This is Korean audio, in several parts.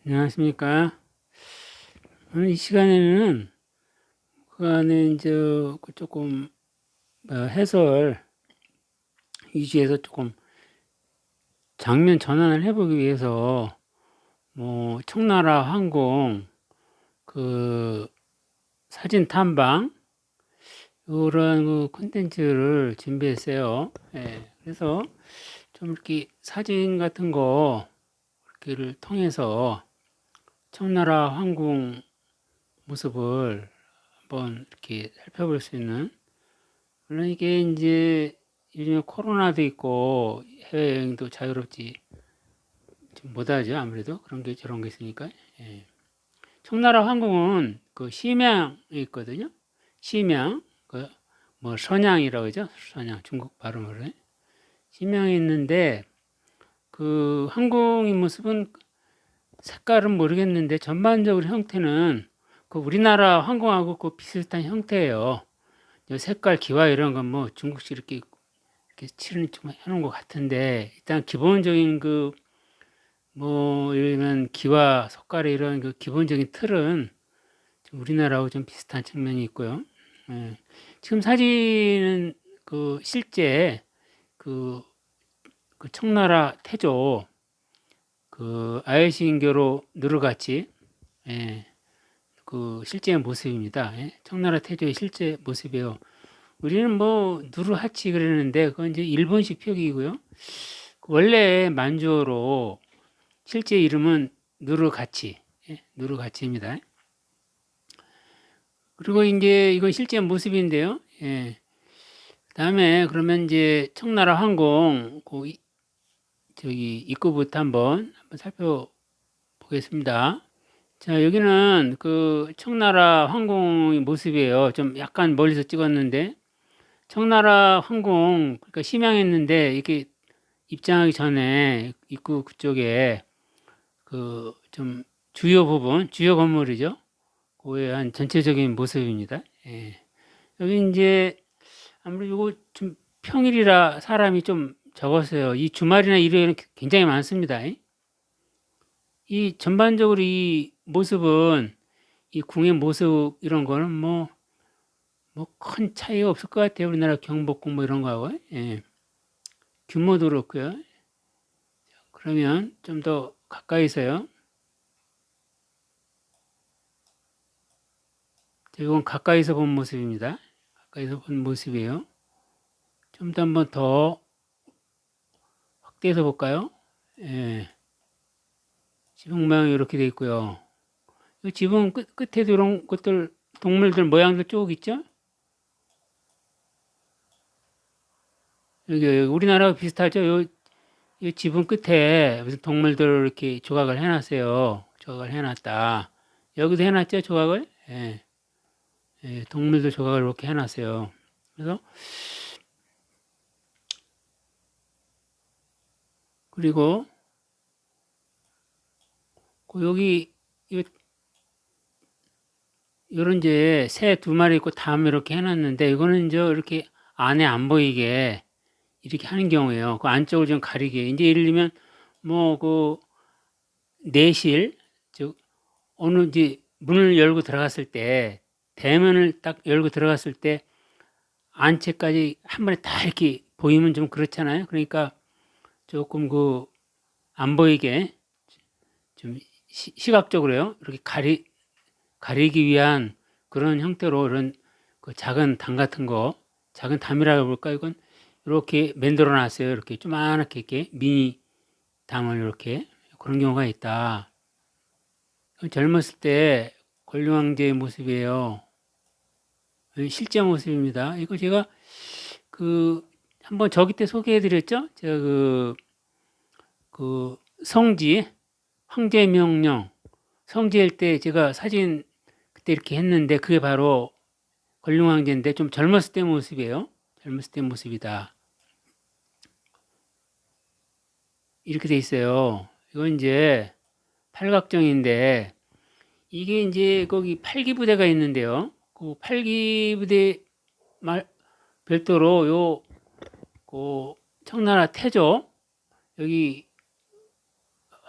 안녕하십니까. 오늘 이 시간에는 그 안에 이제 그 조금 해설 위주에서 조금 장면 전환을 해보기 위해서 청나라 항공 그 사진 탐방 이런 그 콘텐츠를 준비했어요. 예, 그래서 좀 이렇게 사진 같은 거 이렇게를 통해서 청나라 항공 모습을 한번 이렇게 살펴볼 수 있는, 물론 이게 이제 요즘에 코로나도 있고 해외여행도 자유롭지 좀 못하죠. 아무래도 그런 게 저런 게 있으니까. 예. 청나라 항공은 그 심양에 있거든요. 심양, 그 뭐 선양이라고 하죠. 선양, 중국 발음으로. 심양에 있는데 그 항공의 모습은 색깔은 모르겠는데 전반적으로 형태는 그 우리나라 항공하고 그 비슷한 형태예요. 색깔, 기와 이런 건 뭐 중국식 이렇게 칠을 좀 해놓은 것 같은데, 일단 기본적인 이런 기와 색깔의 이런 그 기본적인 틀은 좀 우리나라하고 좀 비슷한 측면이 있고요. 예. 지금 사진은 그 실제 그, 그 청나라 태조 그 IC 인교로 누르같이, 예, 그 실제 모습입니다. 예. 청나라 태조의 실제 모습이에요. 우리는 뭐 누르하치 그러는데 그건 이제 일본식 표기이고요. 원래 만주어로 실제 이름은 누르가치, 예, 누르가치입니다. 그리고 이제 이건 실제 모습인데요. 예. 그다음에 그러면 이제 청나라 항공 저기 입구부터 한번 살펴보겠습니다. 자, 여기는 그 청나라 항공의 모습이에요. 좀 약간 멀리서 찍었는데 청나라 항공 그러니까 심양했는데 이렇게 입장하기 전에 입구 그쪽에 그 좀 주요 부분, 주요 건물이죠. 그의 한 전체적인 모습입니다. 예. 여기 이제 아무래도 이거 좀 평일이라 사람이 좀 적었어요. 이 주말이나 일요일은 굉장히 많습니다. 이 전반적으로 이 모습은 이 궁의 모습 이런 거는 뭐 큰 차이가 없을 것 같아요. 우리나라 경복궁 뭐 이런 거하고. 예. 규모도 그렇고요. 그러면 좀 더 가까이서요. 이건 가까이서 본 모습입니다. 가까이서 본 모습이에요. 좀 더 한번 더 확대해서 볼까요? 예. 지붕 모양이 이렇게 돼 있고요. 이 지붕 끝에도 이런 것들, 동물들 모양들 쭉 있죠? 여기 우리나라와 비슷하죠? 이 지붕 끝에 무슨 동물들 이렇게 조각을 해놨어요. 조각을 해놨다. 여기도 해놨죠? 조각을? 예. 예, 동물들 조각을 이렇게 해놨어요. 그래서 그리고 여기 요런 이제 새 두 마리 있고 다음 이렇게 해놨는데 이거는 이제 이렇게 안에 안 보이게 이렇게 하는 경우에요. 그 안쪽을 좀 가리게. 이제 예를 들면 그 내실 즉 어느 이제 문을 열고 들어갔을 때 대문을 딱 열고 들어갔을 때 안채까지 한 번에 다 이렇게 보이면 좀 그렇잖아요. 그러니까 조금 그 안 보이게 좀 시각적으로요. 이렇게 가리기 위한 그런 형태로 이런 그 작은 담 같은 거, 작은 담이라고 볼까 이건 이렇게 만들어 놨어요. 이렇게 조그맣게 이렇게 미니 담을 이렇게 그런 경우가 있다. 젊었을 때 권룡왕제의 모습이에요. 실제 모습입니다. 이거 제가 그 한번 저기 때 소개해 드렸죠? 제가 그 성지 황제명령 성지일 때 제가 사진 그때 이렇게 했는데 그게 바로 권룡왕제인데 좀 젊었을 때 모습이에요. 젊었을 때 모습이다. 이렇게 돼 있어요. 이건 이제 팔각정인데 이게 이제 거기 팔기부대가 있는데요. 그 팔기부대 말 별도로 그 청나라 태조 여기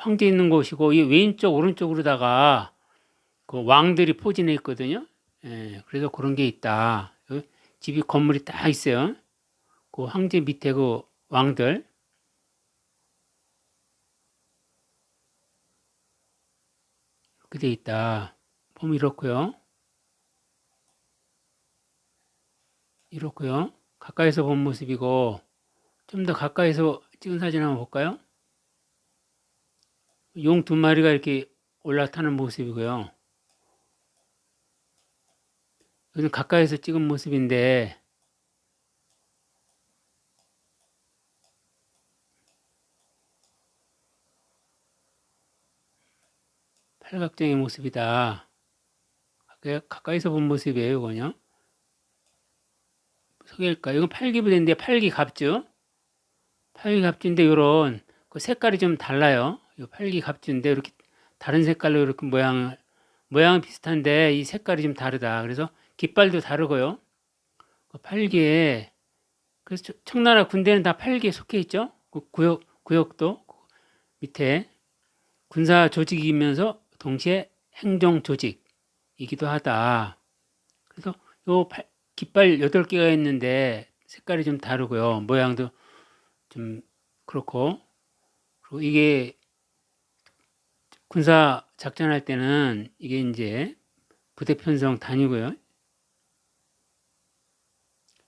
황제 있는 곳이고 이 왼쪽 오른쪽으로다가 그 왕들이 포진해 있거든요. 예, 그래서 그런 게 있다. 집이 건물이 딱 있어요. 그 황제 밑에 그 왕들 그렇게 돼 있다. 보면 이렇고요. 이렇고요. 가까이서 본 모습이고 좀 더 가까이서 찍은 사진 한번 볼까요? 용 두 마리가 이렇게 올라타는 모습이고요. 이건 가까이서 찍은 모습인데 팔각정의 모습이다. 가까이서 본 모습이에요, 이거는요. 소개일까? 이건 팔기부대인데 팔기갑주. 팔기갑주인데 요런 그 색깔이 좀 달라요. 요 팔기갑주인데 이렇게 다른 색깔로 이렇게 모양은 비슷한데 이 색깔이 좀 다르다. 그래서 깃발도 다르고요. 그 팔기에 그래서 청나라 군대는 다 팔기에 속해 있죠. 그 구역도 밑에 군사 조직이면서 동시에 행정 조직이기도 하다. 그래서 요 깃발 8개가 있는데 색깔이 좀 다르고요. 모양도 좀 그렇고. 그리고 이게 군사 작전할 때는 이게 이제 부대 편성 단위고요.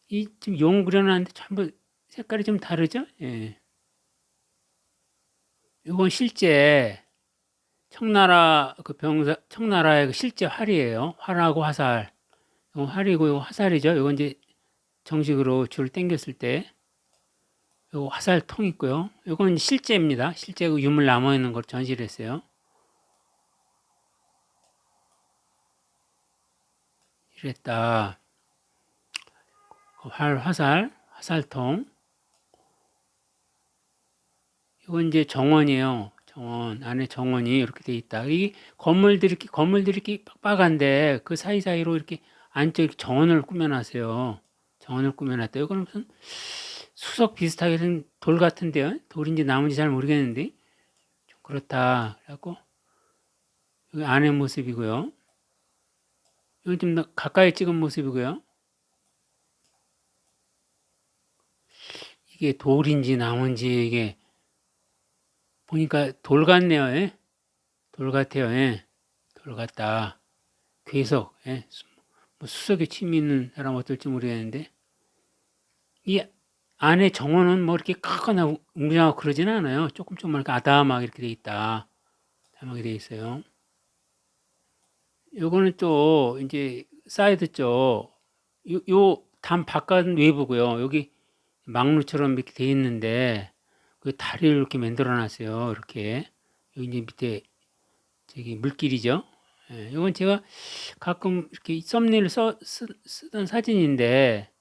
이 지금 용 그려놨는데 전부 색깔이 좀 다르죠? 예. 이건 실제 청나라 그 청나라의 그 실제 활이에요. 활하고 화살. 이건 활이고 이거 화살이죠. 이건 이제 정식으로 줄 당겼을 때 요 화살통 있고요. 이건 실제입니다. 실제 그 유물 남아 있는 걸 전시를 했어요. 이랬다. 화살통. 이건 이제 정원이에요. 정원 안에 정원이 이렇게 돼 있다. 이 건물들이 이렇게 빡빡한데 그 사이사이로 이렇게 안쪽에 정원을 꾸며놨어요. 정원을 꾸며놨다. 이거는 무슨 수석 비슷하게 된 돌 같은데요. 돌인지 나무인지 잘 모르겠는데 좀 그렇다. 그래갖고 여기 안의 모습이고요. 이건 좀 더 가까이 찍은 모습이고요. 이게 돌인지 나무인지 이게 보니까 돌 같네요. 예? 돌 같아요. 예? 돌 같다. 괴석. 예? 뭐 수석에 침이 있는 사람 어떨지 모르겠는데 이 안에 정원은 뭐 이렇게 크거나 웅장하고 그러지는 않아요. 조금 이렇게 아담하게 이렇게 돼 있다. 아담하게 돼 있어요. 요거는 또 이제 사이드 쪽 요 담 바깥 외부고요. 여기 망루처럼 이렇게 돼 있는데 그 다리를 이렇게 만들어 놨어요. 이렇게 여기 이제 밑에 저기 물길이죠. 예, 이건 제가 가끔 이렇게 썸네일 쓰던 사진인데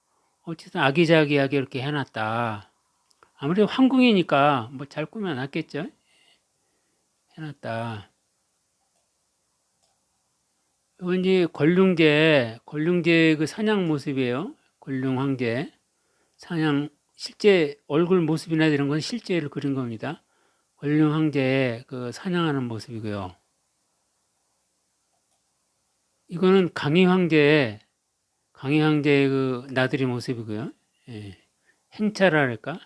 어쨌든 아기자기하게 이렇게 해놨다. 아무래도 황궁이니까 뭐 잘 꾸며놨겠죠. 해놨다. 이건 이제 권룡제 그 사냥 모습이에요. 권룡 황제 사냥 실제 얼굴 모습이나 이런 건 실제를 그린 겁니다. 권룡 황제 그 사냥하는 모습이고요. 이거는 강희 황제의 그 나들이 모습이고요. 예. 행차랄까?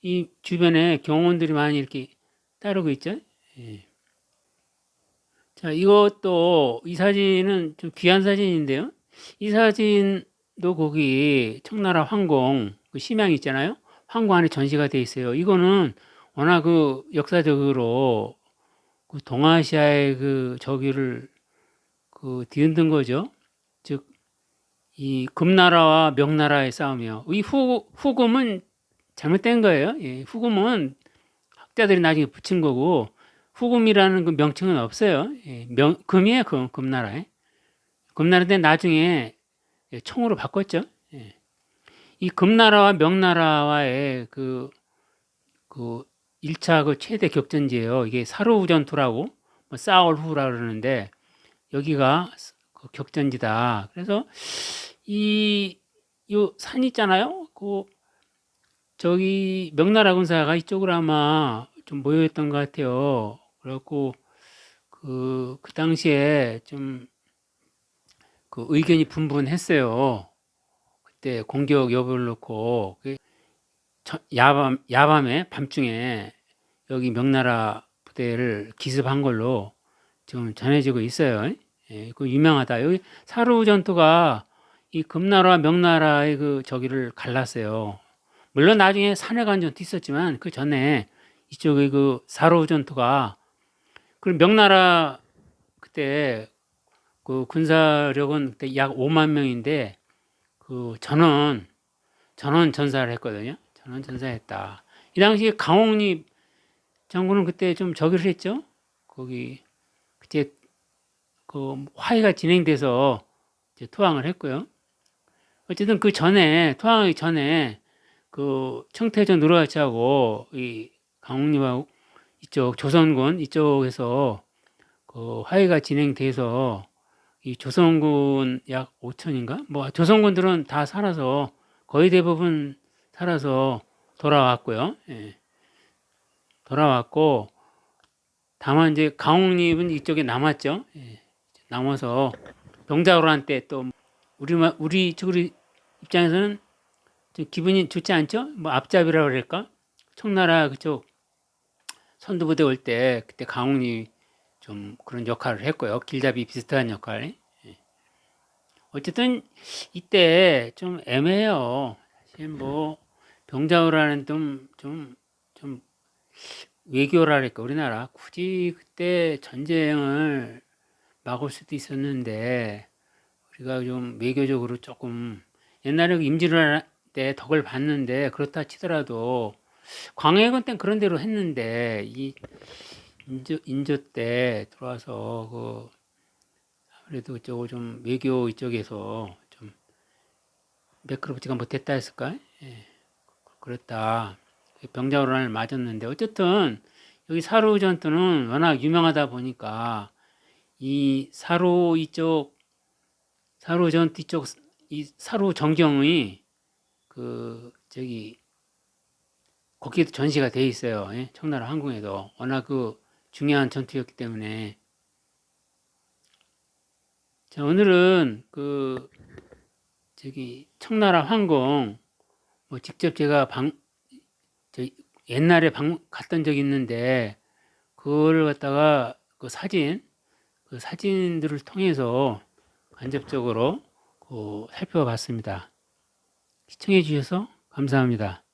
이 주변에 경호원들이 많이 이렇게 따르고 있죠. 예. 자, 이것도 이 사진은 좀 귀한 사진인데요. 이 사진도 거기 청나라 황궁 그 심양 있잖아요. 황궁 안에 전시가 돼 있어요. 이거는 워낙 그 역사적으로 그 동아시아의 그 저기를 그 뒤흔든 거죠. 즉 이 금나라와 명나라의 싸움이요. 이 후금은 잘못된 거예요. 예, 후금은 학자들이 나중에 붙인 거고 후금이라는 그 명칭은 없어요. 예, 금이에요. 금나라에. 금나라인데 나중에 청으로 바꿨죠. 예. 이 금나라와 명나라와의 그 1차 그 최대 격전지예요. 이게 사루 전투라고 뭐 싸울 후라 그러는데 여기가 그 격전지다. 그래서 요 산 있잖아요. 그 저기 명나라 군사가 이쪽으로 아마 좀 모여있던 것 같아요. 그래갖고 그 당시에 좀 그 의견이 분분했어요. 그때 공격 여부를 놓고 야밤에 밤중에 여기 명나라 부대를 기습한 걸로 지금 전해지고 있어요. 예, 그 유명하다. 여기 사루 전투가 이 금나라와 명나라의 그 저기를 갈랐어요. 물론 나중에 산해관 전투 있었지만 그 전에 이쪽의 그 사루 전투가 그 명나라 그때 그 군사력은 그때 약 5만 명인데 그 전원 전사를 했거든요. 전원 전사했다. 이 당시에 강홍립 장군은 그때 좀 저기를 했죠. 거기 그때 그 화해가 진행돼서 이제 투항을 했고요. 어쨌든 그 전에 투항하기 전에 그 청태전 누르하치하고 이 강홍립하고 이쪽 조선군 이쪽에서 그 화해가 진행돼서 이 조선군 약 5천인가? 뭐 조선군들은 다 살아서 거의 대부분 살아서 돌아왔고요. 예, 돌아왔고 다만 이제 강홍립은 이쪽에 남았죠. 예, 남아서 병자호란 때 또 우리 입장에서는 좀 기분이 좋지 않죠? 뭐 앞잡이라고 그럴까? 청나라 그쪽 선두부대 올 때 그때 강홍립 좀 그런 역할을 했고요. 길잡이 비슷한 역할. 어쨌든 이때 좀 애매해요. 사실 뭐 병자호란은 좀 외교랄까 우리나라 굳이 그때 전쟁을 막을 수도 있었는데 우리가 좀 외교적으로 조금 옛날에 임진왜란 때 덕을 봤는데 그렇다 치더라도 광해군 땐 그런 대로 했는데 이 인조 때 들어와서 그 아무래도 저거 좀 외교 이쪽에서 좀 매끄럽지가 못했다 했을까? 예, 그렇다. 병자호란을 맞았는데 어쨌든 여기 사루 전투는 워낙 유명하다 보니까 이 사루 이쪽 사루 전투 이쪽 이 사루 전경이 그 저기 거기도 전시가 돼 있어요. 예? 청나라 항공에도 워낙 그 중요한 전투였기 때문에 자 오늘은 그 저기 청나라 항공 뭐 직접 제가 저 옛날에 갔던 적이 있는데 그거를 갖다가 그 사진들을 통해서 간접적으로 살펴봤습니다. 시청해 주셔서 감사합니다.